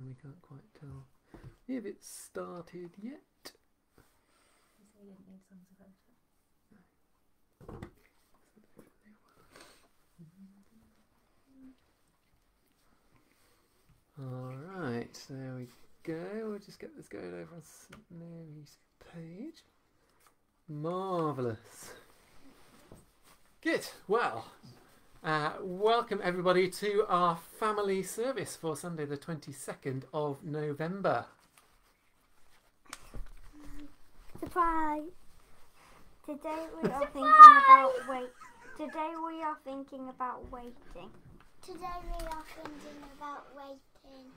We can't quite tell if it's started yet. You say you didn't need songs about it. Alright, there we go. We'll just get this going over on Mary's page. Marvellous. Good. Well, welcome everybody to our family service for Sunday the 22nd of November. Surprise! Today we are thinking about Today we are thinking about waiting. Today we are thinking about waiting.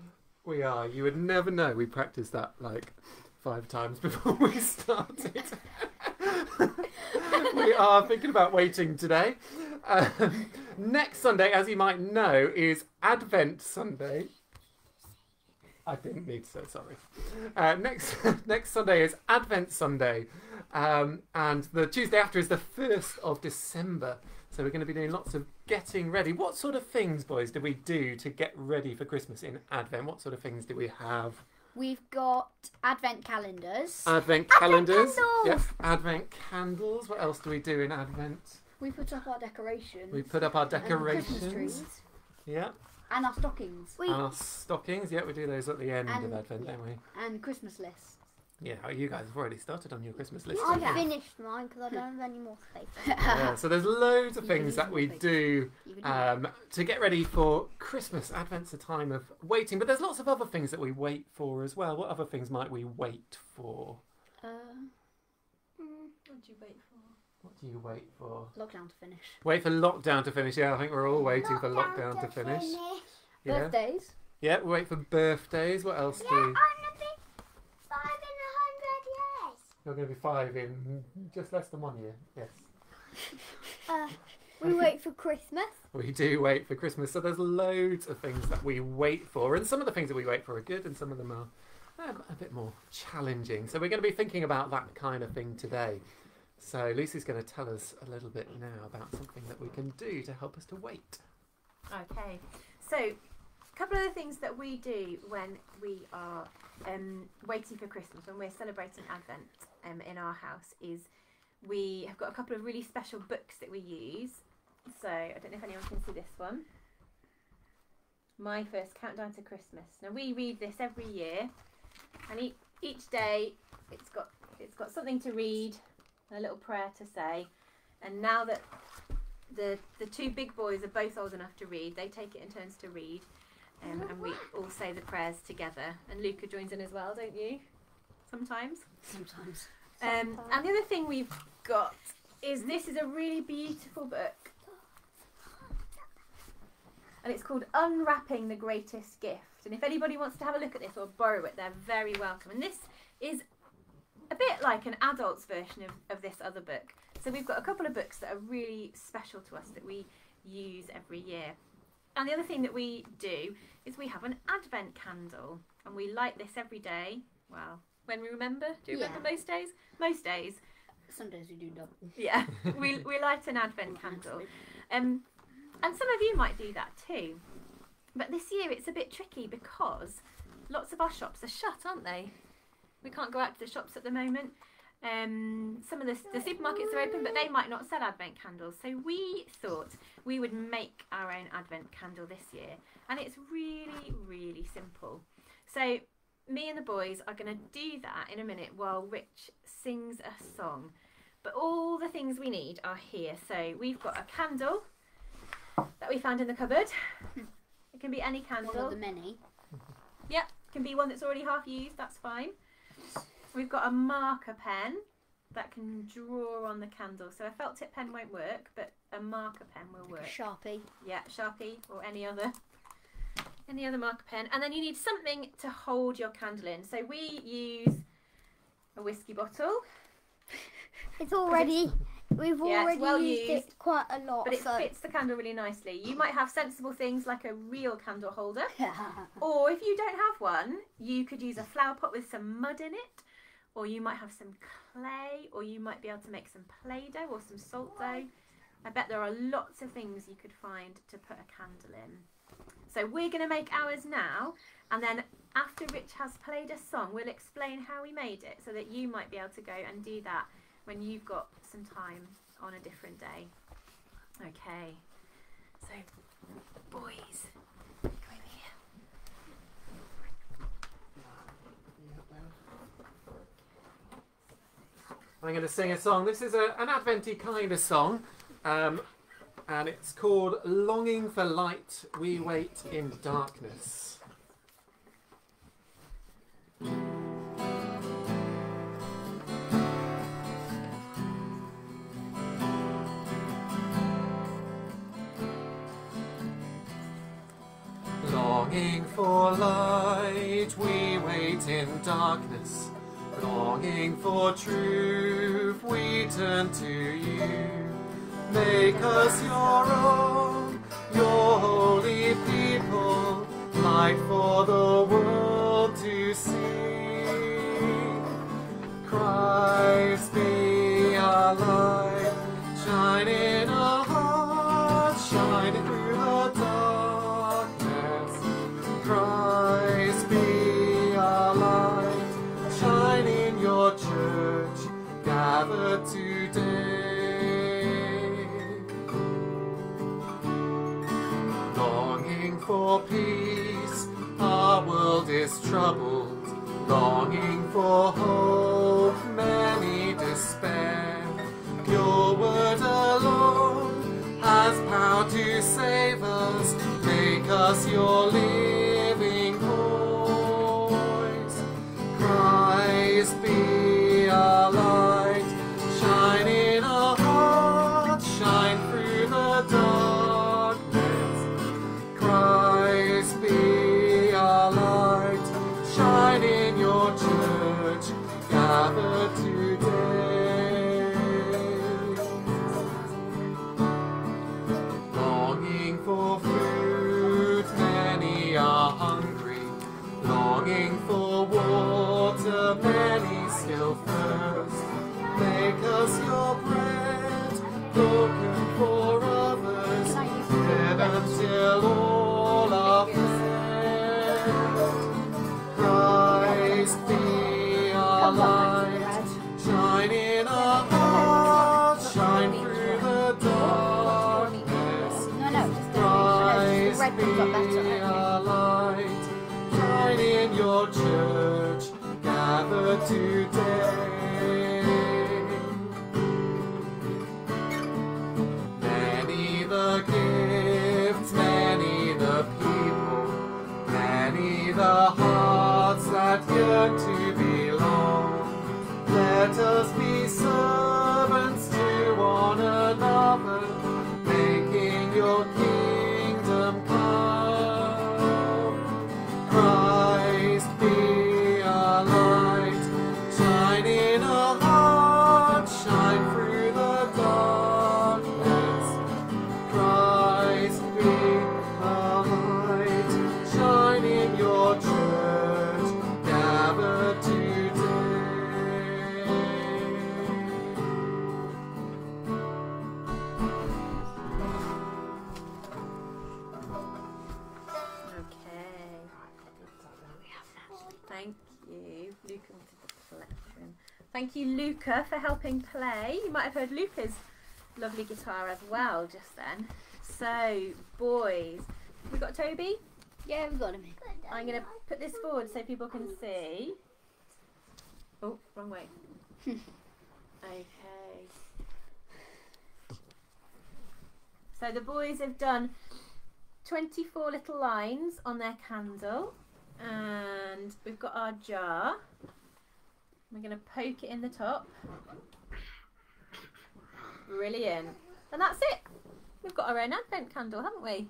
We are. You would never know. We practiced that like 5 times before we started. We are thinking about waiting today. Next Sunday, as you might know, is Advent Sunday. I didn't need to say sorry. Next Sunday is Advent Sunday. And the Tuesday after is the 1st of December. So we're going to be doing lots of getting ready. What sort of things, boys, do we do to get ready for Christmas in Advent? What sort of things do we have? We've got Advent calendars. Advent calendars. Candles. Yes, Advent candles. What else do we do in Advent? We put up our decorations. We put up our and decorations. Christmas trees. Yeah. And our stockings. And our stockings. Yeah, we do those at the end of Advent, don't we? And Christmas lists. Yeah, you guys have already started on your Christmas list. I've finished mine because I don't have any more paper. Yeah, so there's loads of things that we do to get ready for Christmas. Advent's a time of waiting, but there's lots of other things that we wait for as well. What other things might we wait for? What do you wait for? What do you wait for? Lockdown to finish. Wait for lockdown to finish. Yeah, I think we're all waiting for lockdown to finish. Yeah. Birthdays. Yeah, we wait for birthdays. What else do we... I'm gonna be 5 in 100 years. You're going to be 5 in just less than 1 year. Yes. We wait for Christmas. We do wait for Christmas. So there's loads of things that we wait for. And some of the things that we wait for are good and some of them are a bit more challenging. So we're going to be thinking about that kind of thing today. So Lucy's going to tell us a little bit now about something that we can do to help us to wait. Okay, so a couple of the things that we do when we are waiting for Christmas, when we're celebrating Advent in our house, is we have got a couple of really special books that we use. So I don't know if anyone can see this one. My First Countdown to Christmas. Now we read this every year, and each day it's got something to read, a little prayer to say, and now that the 2 big boys are both old enough to read, they take it in turns to read, and we all say the prayers together. And Luca joins in as well, don't you? Sometimes. Sometimes. And the other thing we've got is this is a really beautiful book, and it's called Unwrapping the Greatest Gift. And if anybody wants to have a look at this or borrow it, they're very welcome. And this is a bit like an adult's version of this other book. So we've got a couple of books that are really special to us that we use every year. And the other thing that we do is we have an Advent candle, and we light this every day. Well, when we remember. Do you remember most days? Most days. Some days we do double. Yeah, we light an Advent candle. And some of you might do that too. But this year it's a bit tricky because lots of our shops are shut, aren't they? We can't go out to the shops at the moment. Some of the supermarkets are open, but they might not sell Advent candles. So we thought we would make our own Advent candle this year. And it's really, really simple. So me and the boys are going to do that in a minute while Rich sings a song. But all the things we need are here. So we've got a candle that we found in the cupboard. It can be any candle. One of the many. Yep, can be one that's already half used, that's fine. We've got a marker pen that can draw on the candle. So a felt tip pen won't work, but a marker pen will work. Sharpie. Yeah, Sharpie or any other marker pen. And then you need something to hold your candle in. So we use a whiskey bottle. It's already... We've already well used it quite a lot. But it fits the candle really nicely. You might have sensible things like a real candle holder. Or if you don't have one, you could use a flower pot with some mud in it. Or you might have some clay. Or you might be able to make some Play-Doh or some salt dough. I bet there are lots of things you could find to put a candle in. So we're going to make ours now, and then after Rich has played a song, we'll explain how we made it so that you might be able to go and do that when you've got some time on a different day. Okay, so boys, come over here. I'm going to sing a song. This is an Adventy kind of song, and it's called Longing for Light, We Wait in Darkness. Longing for light, we wait in darkness. Longing for truth, we turn to you. Make us your own, your holy people, light for the world to see. Christ be our light, shine in our hearts, shine through the darkness. Christ be our light, shine in your church, gathered today. Longing for peace, our world is troubled. Longing for hope, many despair. Your word alone has power to save us. Make us your living voice. Christ be our light, shine in our hearts, shine through the darkness. Christ be our light, shine in your church, gathered today. Longing for food, many are hungry. Longing for water, many still thirst. Make us your bread, broken for others, fed until all are fed. Christ be our light, shine in our hearts, shine through the darkness. Christ be our light, shine in your church, gathered today. Many the gifts, many the people, many the hearts that yearn to belong. Let us be servants to one another, making your kingdom come. Christ be our light, shine in our hearts, shine through the darkness. Christ be our light, shine in your church, gathered today. Okay. Thank you, Luca wanted the collection. Thank you, Luca, for helping play. You might have heard Luca's lovely guitar as well just then. So, boys, we got Toby? Yeah, we've got him. I'm going to put this forward so people can see. Oh, wrong way. Okay. So the boys have done 24 little lines on their candle, and we've got our jar. We're going to poke it in the top. Brilliant. And that's it. We've got our own advent candle, haven't we?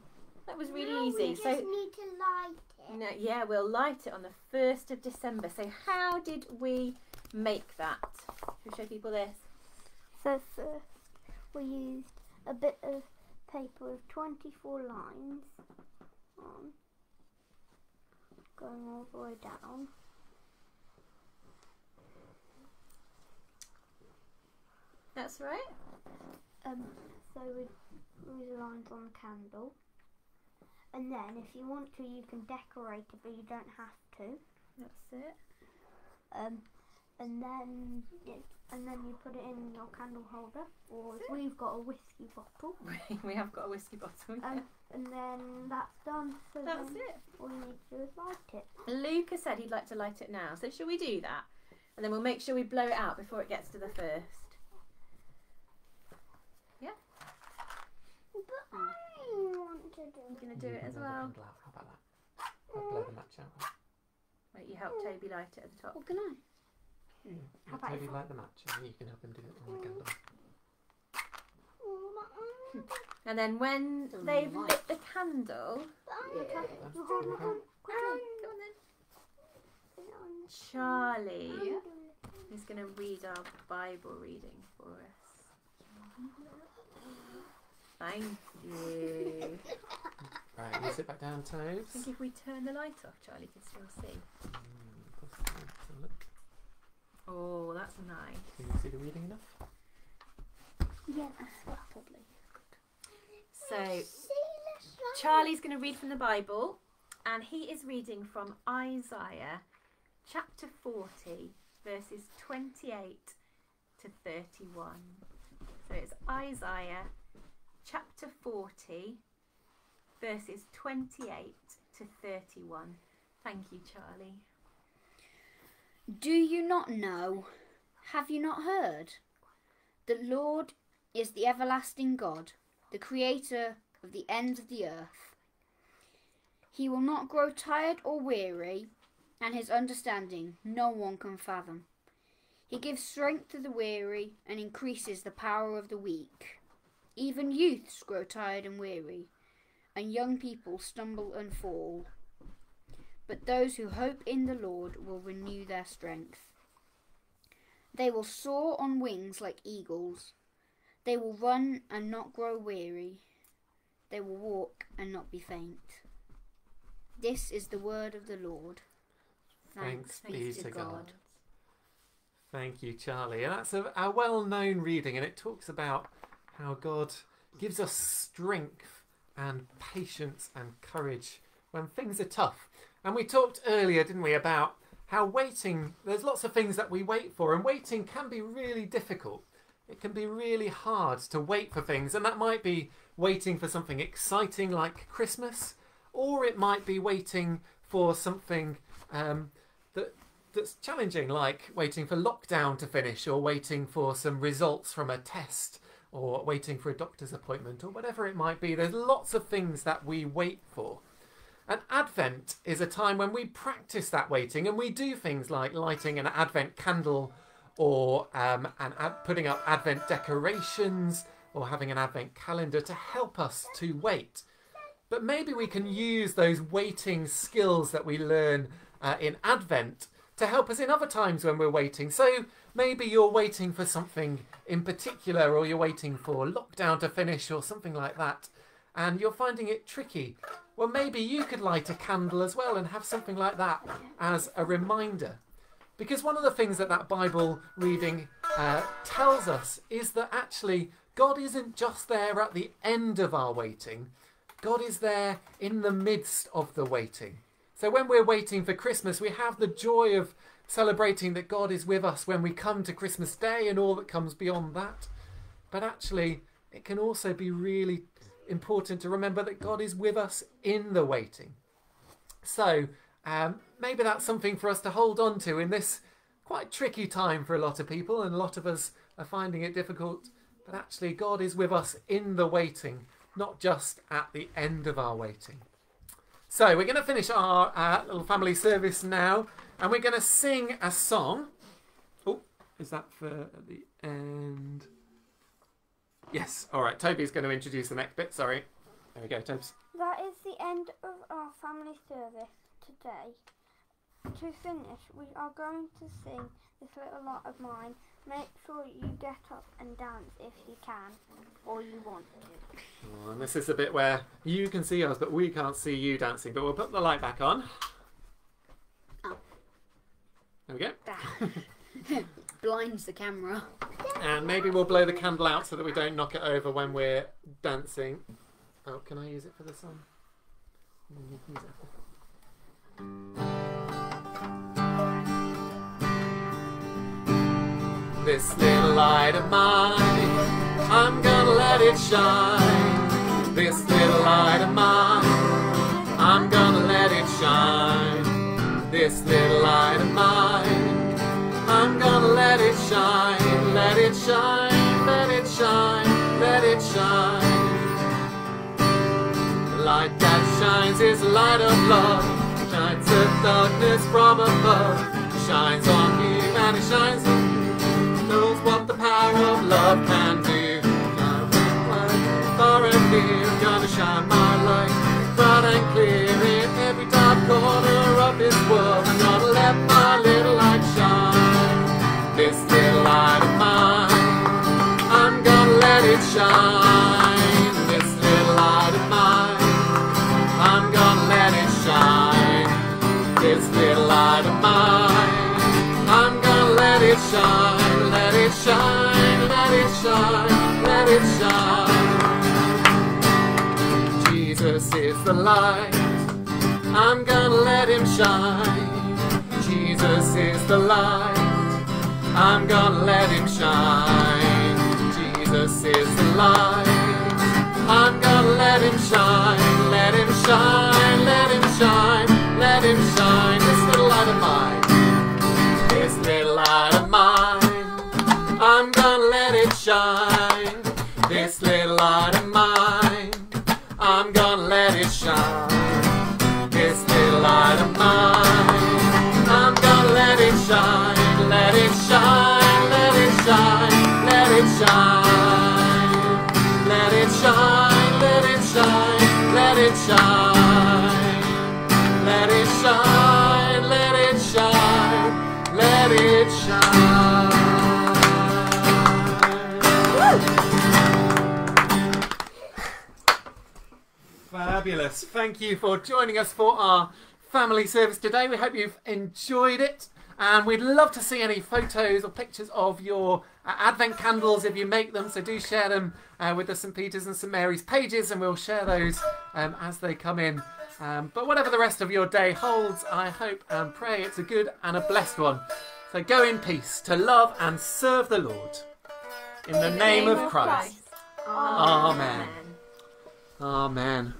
That was really easy. We just So need to light it. no, yeah, we'll light it on the 1st of December. So how did we make that? Should we show people this? So first we used a bit of paper with 24 lines on, going all the way down. That's right. So we drew the lines on the candle. And then if you want to, you can decorate it, but you don't have to. That's it. And then you put it in your candle holder, or if we've got a whiskey bottle. We have got a whiskey bottle. Yeah. And then that's done. So That's then it. all you need to do is light it. Lucas said he'd like to light it now. So shall we do that? And then we'll make sure we blow it out before it gets to the first. Yeah? But I want to do You're going to do it as Blow the well. candle out. How about that? I'll blow the match out. Wait, you help Toby light it at the top. What can I? How about Toby if I- light the match and you can help him do it on the candle. And then when Don't they've know why. lit the candle, You hold my hand quickly. go on then. Charlie is going to read our Bible reading for us. Thank you. Right, you sit back down, I Tobes. think if we turn the light off, Charlie can still see. Possibly. Have a look. Oh, that's nice. Can you see the reading enough? Yeah, that's probably. So, Charlie's going to read from the Bible, and he is reading from Isaiah chapter 40, verses 28 to 31. So it's Isaiah chapter 40, verses 28 to 31. Thank you, Charlie. Do you not know? Have you not heard? The Lord is the everlasting God, the creator of the ends of the earth. He will not grow tired or weary, and his understanding no one can fathom. He gives strength to the weary and increases the power of the weak. Even youths grow tired and weary, and young people stumble and fall. But those who hope in the Lord will renew their strength. They will soar on wings like eagles. They will run and not grow weary. They will walk and not be faint. This is the word of the Lord. Thanks be Thanks to God. Thank you, Charlie. And that's a well-known reading, and it talks about how God gives us strength and patience and courage when things are tough. And we talked earlier, didn't we, about how waiting, there's lots of things that we wait for, and waiting can be really difficult. It can be really hard to wait for things, and that might be waiting for something exciting like Christmas, or it might be waiting for something that's challenging, like waiting for lockdown to finish, or waiting for some results from a test, or waiting for a doctor's appointment, or whatever it might be. There's lots of things that we wait for. And Advent is a time when we practice that waiting, and we do things like lighting an Advent candle, or putting up Advent decorations, or having an Advent calendar to help us to wait. But maybe we can use those waiting skills that we learn in Advent to help us in other times when we're waiting. So maybe you're waiting for something in particular, or you're waiting for lockdown to finish or something like that, and you're finding it tricky. Well, maybe you could light a candle as well and have something like that as a reminder. Because one of the things that Bible reading tells us is that actually God isn't just there at the end of our waiting. God is there in the midst of the waiting. So when we're waiting for Christmas, we have the joy of celebrating that God is with us when we come to Christmas Day and all that comes beyond that. But actually, it can also be really important to remember that God is with us in the waiting. So maybe that's something for us to hold on to in this quite tricky time for a lot of people, and a lot of us are finding it difficult. But actually, God is with us in the waiting, not just at the end of our waiting. So we're going to finish our little family service now, and we're going to sing a song. Oh, is that for the end? Yes. All right. Toby's going to introduce the next bit. Sorry. There we go, Tobes. That is the end of our family service today. To finish, we are going to sing This Little Lot of Mine. Make sure you get up and dance if you can, or you want to. Oh, and this is the bit where you can see us, but we can't see you dancing. But we'll put the light back on. Oh. There we go. Blinds the camera. And maybe we'll blow the candle out so that we don't knock it over when we're dancing. Oh, can I use it for the song? This little light of mine, I'm gonna let it shine. This little light of mine, I'm gonna let it shine. This little light of mine, I'm gonna let it shine. Let it shine, let it shine, let it shine. The light that shines is a light of love. Shines the darkness from above. Shines on you and it shines on you. Knows what the power of love can do. Far and near, gonna shine my light bright and clear in every dark corner of this world. I'm gonna let my little light shine. This little light of mine, I'm gonna let it shine. This little light of mine, I'm gonna let it shine. This little light of mine, I'm gonna let it shine. Let it shine, let it shine, let it shine. Jesus is the light, I'm gonna let him shine. Jesus is the light, I'm gonna let him shine. Jesus is the light, I'm gonna let him shine. Let him shine, let him shine, let him shine. This little light of mine, this little light of mine, I'm gonna let it shine. This little light of mine, I'm gonna let it shine. This little light of mine, I'm gonna let it shine. Let it shine, let it shine, let it shine. Let it shine, let it shine, let it shine. Let it shine, let it shine, let it shine. Fabulous. Thank you for joining us for our family service today. We hope you've enjoyed it, and we'd love to see any photos or pictures of your Advent candles if you make them, so do share them with the St Peter's and St Mary's pages, and we'll share those as they come in. But whatever the rest of your day holds, I hope and pray it's a good and a blessed one. So go in peace to love and serve the Lord. In the name of Christ. Amen. Amen.